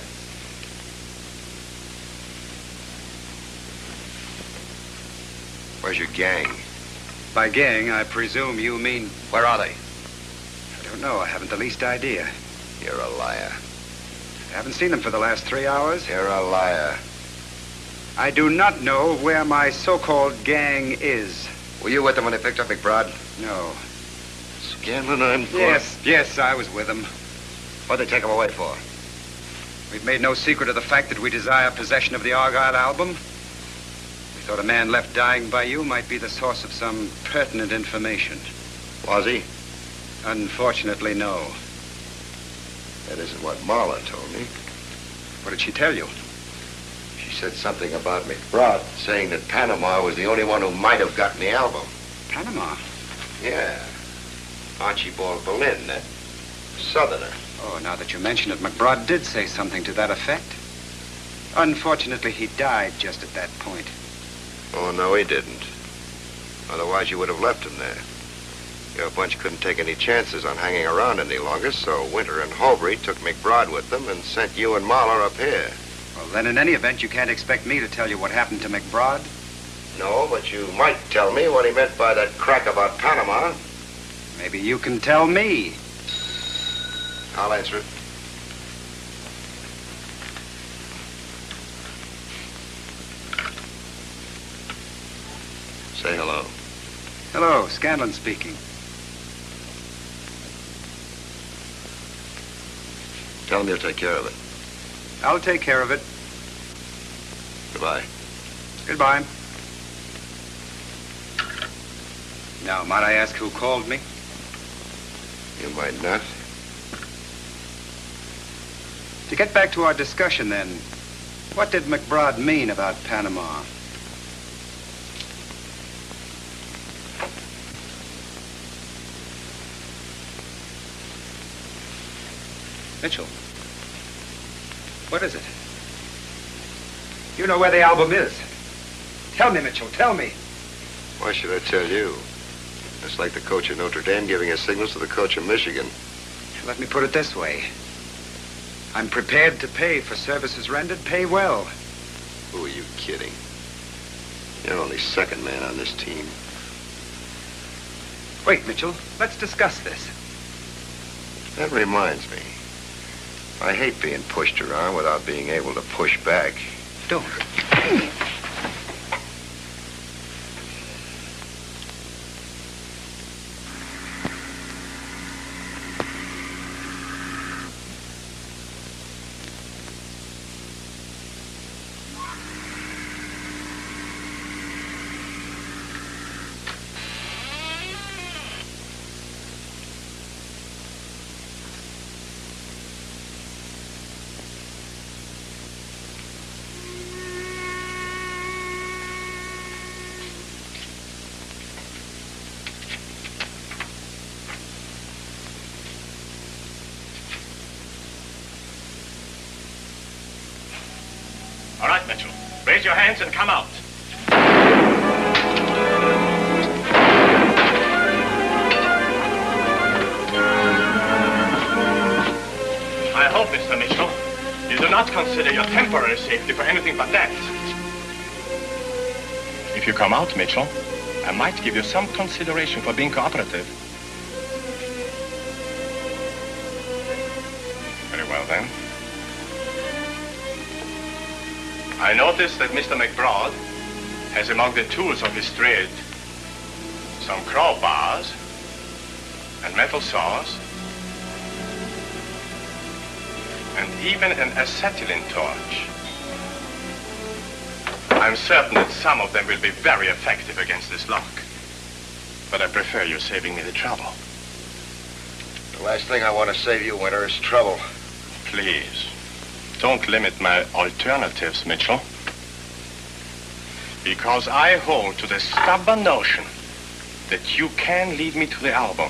Where's your gang? By gang, I presume you mean... Where are they? I don't know. I haven't the least idea. You're a liar. I haven't seen them for the last 3 hours. You're a liar. I do not know where my so-called gang is. Were you with them when they picked up McBride? No. Scanlon, I'm... Yes, I was with them. What'd they take him away for? We've made no secret of the fact that we desire possession of the Argyle album. We thought a man left dying by you might be the source of some pertinent information. Was he? Unfortunately, no. That isn't what Marla told me. What did she tell you? She said something about McBride, saying that Panama was the only one who might have gotten the album. Panama? Yeah. Archibald Boleyn, that southerner. Oh, now that you mention it, McBride did say something to that effect. Unfortunately, he died just at that point. Oh, no, he didn't. Otherwise, you would have left him there. Your bunch couldn't take any chances on hanging around any longer, so Winter and Holbury took McBride with them and sent you and Marla up here. Well, then in any event, you can't expect me to tell you what happened to McBride. No, but you might tell me what he meant by that crack about Panama. Maybe you can tell me. I'll answer it. Say hello. Hello, Scanlon speaking. Tell him you'll take care of it. I'll take care of it. Goodbye. Goodbye. Now, might I ask who called me? You might not. To get back to our discussion, then, what did McBride mean about Panama? Mitchell, what is it? You know where the album is. Tell me, Mitchell, tell me. Why should I tell you? It's like the coach of Notre Dame giving his signals to the coach of Michigan. Let me put it this way. I'm prepared to pay for services rendered. Pay well. Who are you kidding? You're only second man on this team. Wait, Mitchell. Let's discuss this. That reminds me. I hate being pushed around without being able to push back. Don't. All right, Mitchell. Raise your hands and come out. I hope, Mr. Mitchell, you do not consider your temporary safety for anything but that. If you come out, Mitchell, I might give you some consideration for being cooperative. Very well, then. I noticed that Mr. McBride has among the tools of his trade some crowbars and metal saws and even an acetylene torch. I'm certain that some of them will be very effective against this lock, but I prefer you saving me the trouble. The last thing I want to save you, Winter, is trouble. Please. Don't limit my alternatives, Mitchell. Because I hold to the stubborn notion that you can lead me to the album.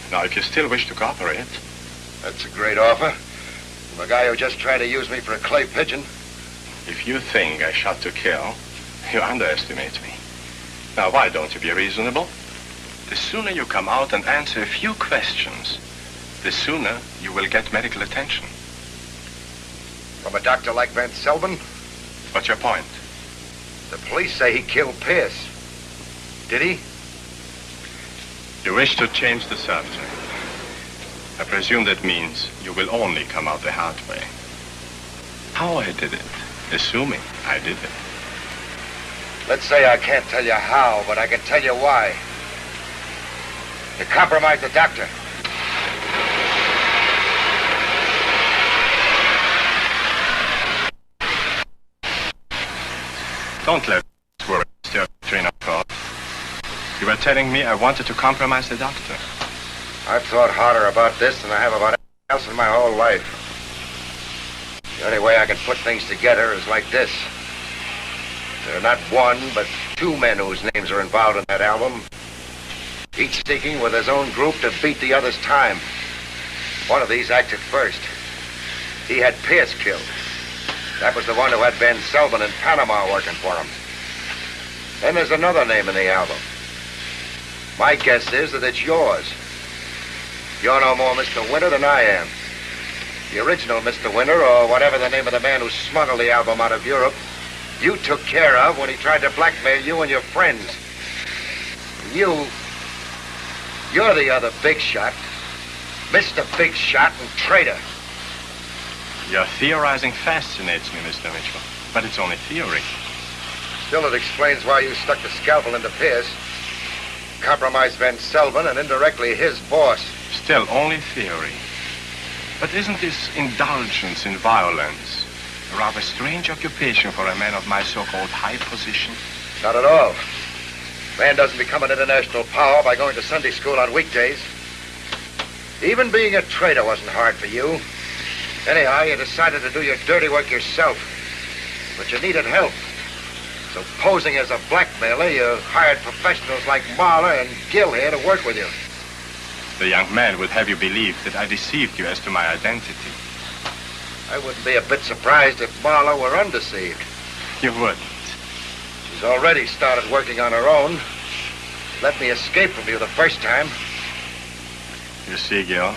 Now, if you still wish to cooperate... That's a great offer. From a guy who just tried to use me for a clay pigeon. If you think I shot to kill, you underestimate me. Now, why don't you be reasonable? The sooner you come out and answer a few questions, the sooner you will get medical attention. From a doctor like Van Selvin? What's your point? The police say he killed Pierce. Did he? You wish to change the subject. I presume that means you will only come out the hard way. How I did it, assuming I did it. Let's say I can't tell you how, but I can tell you why. You compromised the doctor. Don't let this worry steer your train of thought. You were telling me I wanted to compromise the doctor. I've thought harder about this than I have about anything else in my whole life. The only way I can put things together is like this. There are not one, but two men whose names are involved in that album. Each seeking with his own group to beat the other's time. One of these acted first. He had Pierce killed. That was the one who had Van Selvin in Panama working for him. Then there's another name in the album. My guess is that it's yours. You're no more Mr. Winter than I am. The original Mr. Winter, or whatever the name of the man who smuggled the album out of Europe, you took care of when he tried to blackmail you and your friends. You're the other big shot. Mr. Big Shot and traitor. Your theorizing fascinates me, Mr. Mitchell, but it's only theory. Still, it explains why you stuck the scalpel into Pierce, compromised Van Selvin, and indirectly his boss. Still, only theory. But isn't this indulgence in violence a rather strange occupation for a man of my so-called high position? Not at all. Man doesn't become an international power by going to Sunday school on weekdays. Even being a trader wasn't hard for you. Anyhow, you decided to do your dirty work yourself. But you needed help. So posing as a blackmailer, you hired professionals like Marler and Gill here to work with you. The young man would have you believe that I deceived you as to my identity. I wouldn't be a bit surprised if Marler were undeceived. You wouldn't. She's already started working on her own. Let me escape from you the first time. You see, Gil,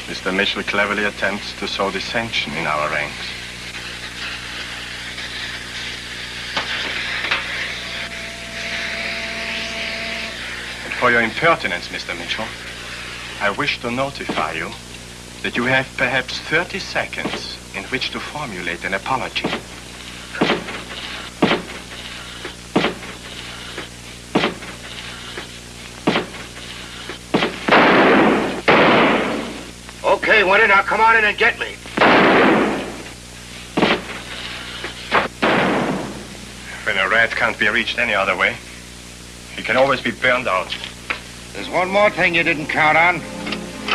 Mr. Mitchell cleverly attempts to sow dissension in our ranks. And for your impertinence, Mr. Mitchell, I wish to notify you that you have perhaps 30 seconds in which to formulate an apology. Okay, Winter, now come on in and get me. When a rat can't be reached any other way, he can always be burned out. There's one more thing you didn't count on.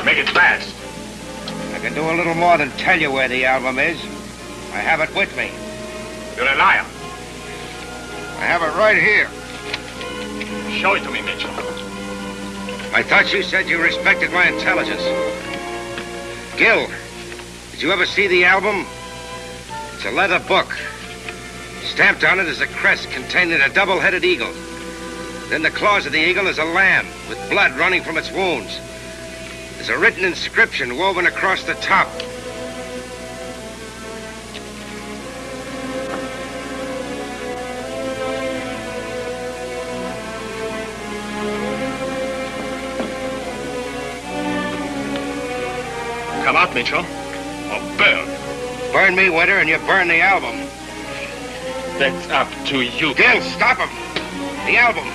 Make it fast. I can do a little more than tell you where the album is. I have it with me. You're a liar. I have it right here. Show it to me, Mitchell. I thought you said you respected my intelligence. Gil, did you ever see the album? It's a leather book. Stamped on it is a crest containing a double-headed eagle. Then the claws of the eagle is a lamb with blood running from its wounds. There's a written inscription woven across the top. Come out, Mitchell, or burn. Burn me, Winter, and you burn the album. That's up to you. Gil, stop him! The album.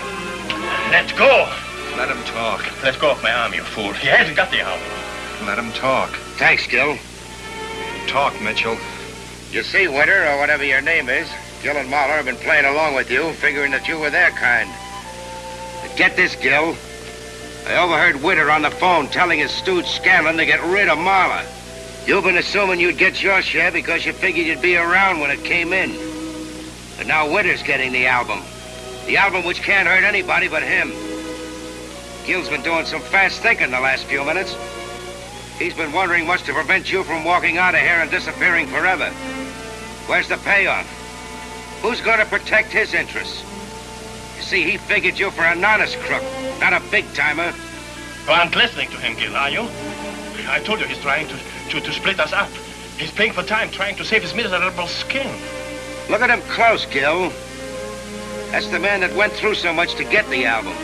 Let go. Let him talk. Let go of my arm, you fool. He hasn't got the album. Let him talk. Thanks, Gil. Talk, Mitchell. You see, Winter, or whatever your name is, Gil and Mahler have been playing along with you, figuring that you were their kind. But get this, Gil. I overheard Winter on the phone telling his stooge Scanlon to get rid of Mahler. You've been assuming you'd get your share because you figured you'd be around when it came in. But now Winter's getting the album. The album which can't hurt anybody but him. Gil's been doing some fast thinking the last few minutes. He's been wondering what's to prevent you from walking out of here and disappearing forever. Where's the payoff? Who's going to protect his interests? You see, he figured you for an honest crook, not a big-timer. You aren't listening to him, Gil, are you? I told you he's trying to split us up. He's paying for time, trying to save his miserable skin. Look at him close, Gil. That's the man that went through so much to get the album.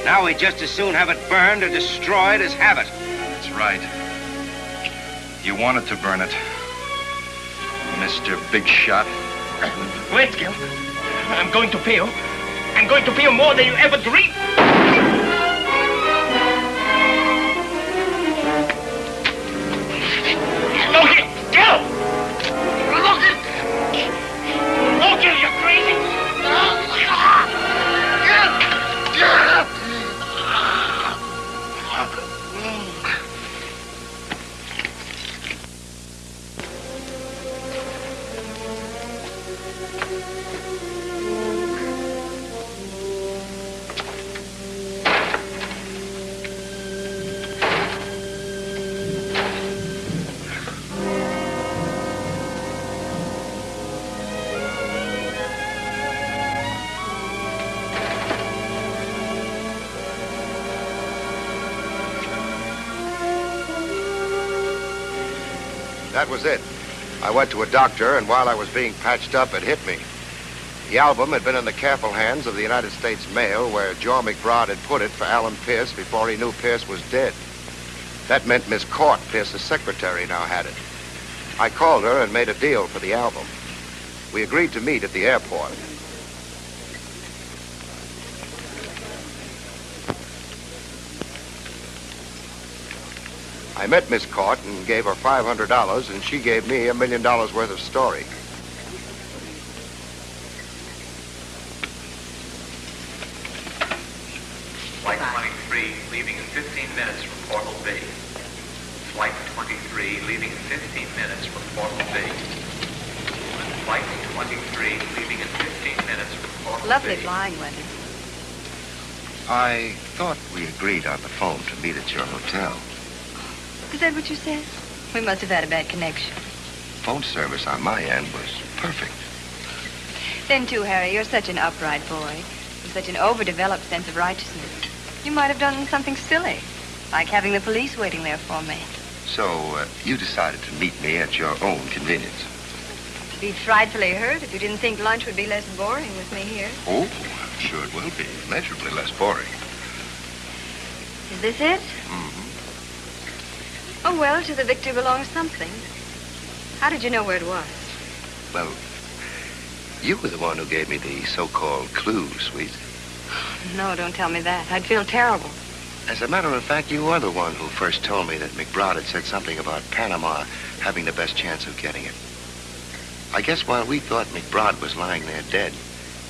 Now he'd just as soon have it burned or destroyed as have it. That's right. You wanted to burn it, Mr. Big Shot. Wait, Gil. I'm going to pay you. I'm going to pay you more than you ever dreamed. Look it, Gil! Look it! Look it, you're crazy! That was it. I went to a doctor, and while I was being patched up, it hit me. The album had been in the careful hands of the United States Mail, where Joe McBride had put it for Alan Pierce before he knew Pierce was dead. That meant Miss Court, Pierce's secretary, now had it. I called her and made a deal for the album. We agreed to meet at the airport. I met Miss Court and gave her $500, and she gave me $1 million worth of story. Flight 23 leaving in 15 minutes from Portal B. Flight 23 leaving in 15 minutes from Portal B. Flight 23 leaving in 15 minutes from Portal Lovely B. flying weather. I thought we agreed on the phone to meet at your hotel. Is that what you said? We must have had a bad connection. Phone service on my end was perfect. Then, too, Harry, you're such an upright boy with such an overdeveloped sense of righteousness. You might have done something silly, like having the police waiting there for me. So, you decided to meet me at your own convenience. I'd be frightfully hurt if you didn't think lunch would be less boring with me here. Oh, I'm sure it will be. Immeasurably less boring. Is this it? Mm-hmm. Oh, well, to the victor belongs something. How did you know where it was? Well, you were the one who gave me the so-called clue, sweet. No, don't tell me that. I'd feel terrible. As a matter of fact, you are the one who first told me that McBride had said something about Panama having the best chance of getting it. I guess while we thought McBride was lying there dead,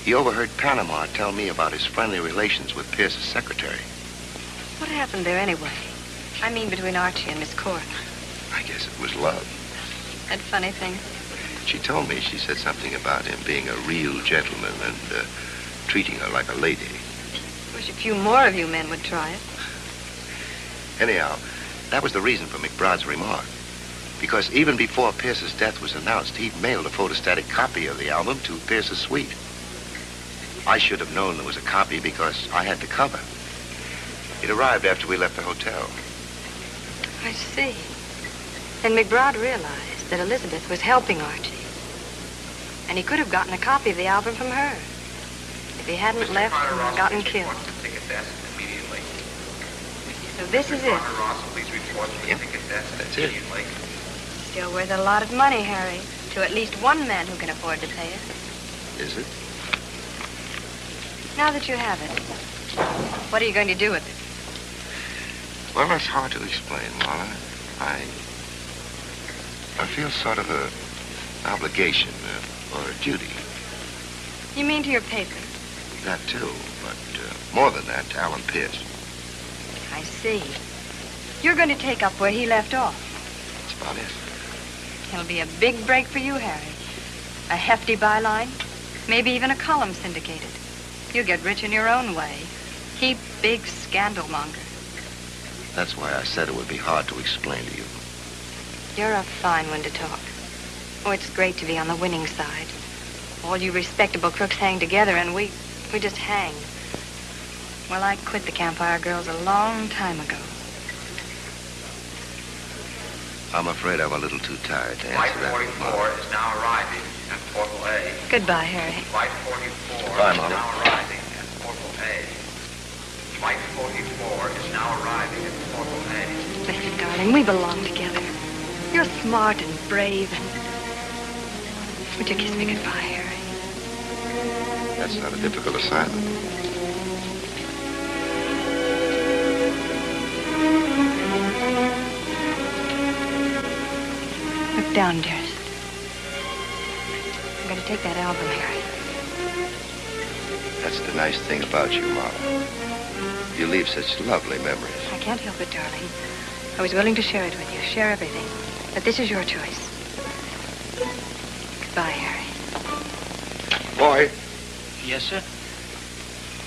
he overheard Panama tell me about his friendly relations with Pierce's secretary. What happened there anyway? I mean between Archie and Miss Court. I guess it was love. That funny thing. She told me she said something about him being a real gentleman and treating her like a lady. Wish a few more of you men would try it. Anyhow, that was the reason for McBride's remark. Because even before Pierce's death was announced, he'd mailed a photostatic copy of the album to Pierce's suite. I should have known there was a copy because I had the cover. It arrived after we left the hotel. I see. Then McBride realized that Elizabeth was helping Archie. And he could have gotten a copy of the album from her if he hadn't Mr. left Carter and Ross, gotten please killed. report to the ticket desk immediately. So this is Mr. it. Carter Ross, please report to the ticket desk That's it. immediately. Still worth a lot of money, Harry, to at least one man who can afford to pay it. Is it? Now that you have it, what are you going to do with it? Well, that's hard to explain, Marla. I feel sort of an obligation or a duty. You mean to your paper? That too, but more than that, to Alan Pierce. I see. You're going to take up where he left off. That's about it. It'll be a big break for you, Harry. A hefty byline, maybe even a column syndicated. You'll get rich in your own way. Heap big scandal monger. That's why I said it would be hard to explain to you. You're a fine one to talk. Oh, it's great to be on the winning side. All you respectable crooks hang together and we just hang. Well, I quit the Campfire Girls a long time ago. I'm afraid I'm a little too tired to Flight answer that. 44 is now arriving at Portal A. Goodbye, Harry. Flight 44 Goodbye, is Mama. now arriving at Portal A. Flight 44 is now arriving at Portal A. Listen, darling, we belong together. You're smart and brave and... Would you kiss me goodbye, Harry? That's not a difficult assignment. Look down, dearest. I'm going to take that album, Harry. That's the nice thing about you, Marla. You leave such lovely memories. I can't help it, darling. I was willing to share it with you, share everything. But this is your choice. Goodbye, Harry. Boy, Yes, sir?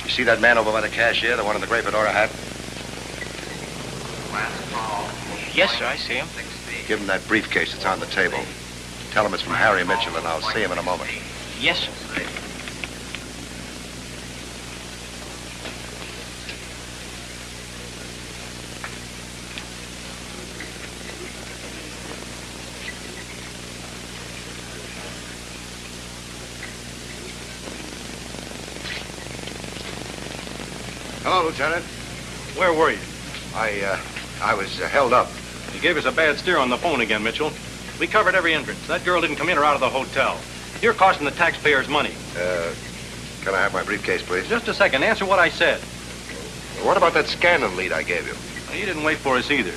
you see that man over by the cashier, the one in the gray fedora hat? Last call. Yes, sir, I see him. 6B. Give him that briefcase that's on the table. Tell him it's from Harry Mitchell, and I'll see him in a moment. Yes, sir. Hello, Lieutenant. Where were you? I was held up. You gave us a bad steer on the phone again, Mitchell. We covered every entrance. That girl didn't come in or out of the hotel. You're costing the taxpayers money. Can I have my briefcase, please? Just a second. Answer what I said. What about that scandal lead I gave you? Well, you didn't wait for us either.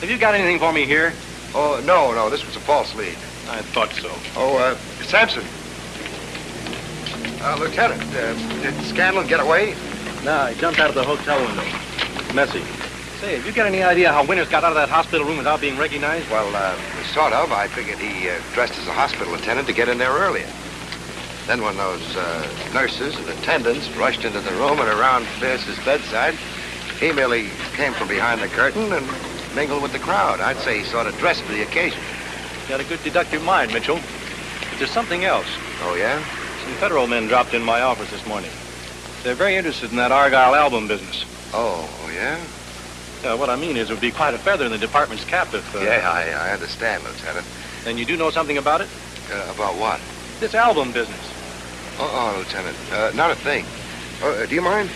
Have you got anything for me here? Oh, no, this was a false lead. I thought so. Oh, Sampson. Lieutenant, did Scandal get away? No, he jumped out of the hotel window. Messy. Say, have you got any idea how Winters got out of that hospital room without being recognized? Well, sort of. I figured he dressed as a hospital attendant to get in there earlier. Then when those nurses and attendants rushed into the room and around Pierce's bedside, he merely came from behind the curtain and mingled with the crowd. I'd say he sort of dressed for the occasion. You got a good deductive mind, Mitchell. But there's something else. Oh, yeah? Some federal men dropped in my office this morning. They're very interested in that Argyle album business. Oh, yeah? What I mean is it would be quite a feather in the department's cap if... Yeah, I understand, Lieutenant. Then you do know something about it? About what? This album business. Oh, Lieutenant, not a thing. Do you mind?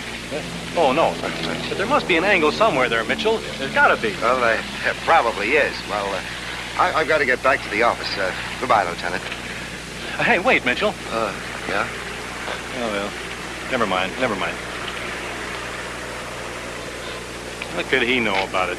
Oh, no. But there must be an angle somewhere there, Mitchell. There's got to be. Well, there probably is. Well, I've got to get back to the office. Goodbye, Lieutenant. Hey, wait, Mitchell. Yeah? Oh, well. Never mind. What could he know about it?